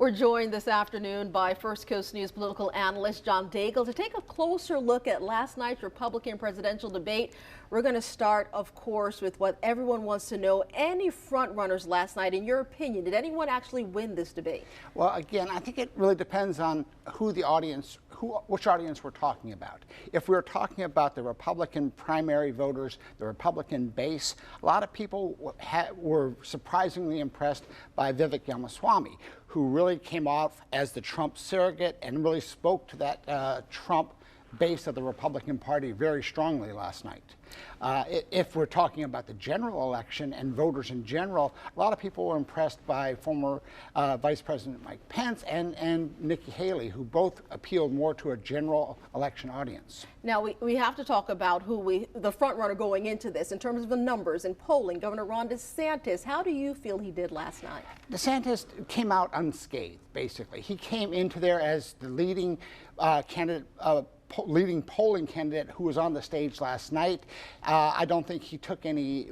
We're joined this afternoon by First Coast News political analyst John Daigle to take a closer look at last night's Republican presidential debate. We're going to start, of course, with what everyone wants to know. Any front runners last night, in your opinion? Did anyone actually win this debate? Well, again, I think it really depends on which audience we're talking about. If we're talking about the Republican primary voters, the Republican base, a lot of people were surprisingly impressed by Vivek Ramaswamy, who really came off as the Trump surrogate and really spoke to that Trump base of the Republican Party very strongly last night. If we're talking about the general election and voters in general, a lot of people were impressed by former Vice President Mike Pence and Nikki Haley, who both appealed more to a general election audience. Now, we have to talk about the front runner going into this in terms of the numbers and polling. Governor Ron DeSantis, how do you feel he did last night? DeSantis came out unscathed, basically. He came into there as the leading candidate, leading polling candidate who was on the stage last night. I don't think he took any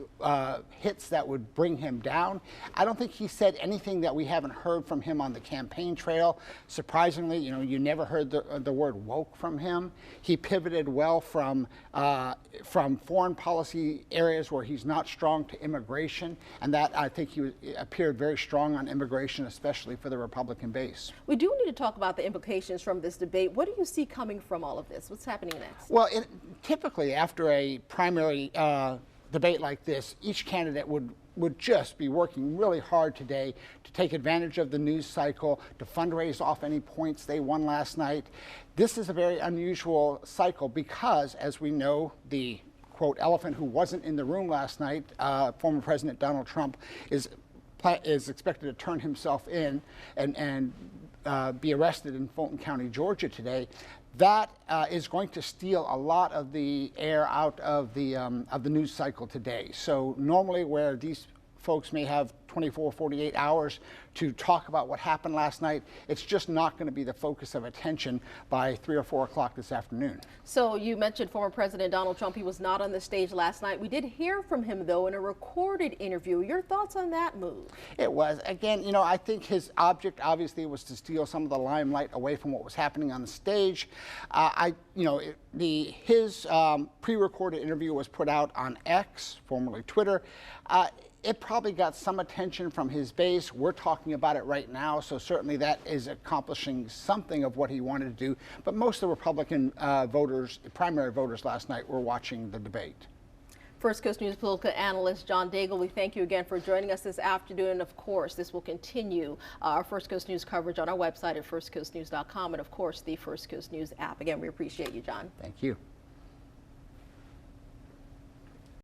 hits that would bring him down. I don't think he said anything that we haven't heard from him on the campaign trail. Surprisingly, you never heard the word woke from him. He pivoted well from foreign policy areas where he's not strong to immigration, and that I think he appeared very strong on immigration, especially for the Republican base. We do need to talk about the implications from this debate. What do you see coming from all of this? What's happening next? Well, typically after a primary debate like this, each candidate would just be working really hard today to take advantage of the news cycle, to fundraise off any points they won last night. This is a very unusual cycle because, as we know, the quote elephant who wasn't in the room last night, former President Donald Trump, is expected to turn himself in and be arrested in Fulton County, Georgia today. That is going to steal a lot of the air out of the news cycle today. So normally where these folks may have 24, 48 hours to talk about what happened last night, it's just not going to be the focus of attention by 3 or 4 o'clock this afternoon. So you mentioned former President Donald Trump. He was not on the stage last night. We did hear from him, though, in a recorded interview. Your thoughts on that move? It was. Again, I think his object obviously was to steal some of the limelight away from what was happening on the stage. His pre-recorded interview was put out on X, formerly Twitter. It probably got some attention from his base. We're talking about it right now, so certainly that is accomplishing something of what he wanted to do. But most of the Republican voters, primary voters last night, were watching the debate. First Coast News political analyst John Daigle, we thank you again for joining us this afternoon. And of course, this will continue our First Coast News coverage on our website at firstcoastnews.com and of course the First Coast News app. Again, we appreciate you, John. Thank you.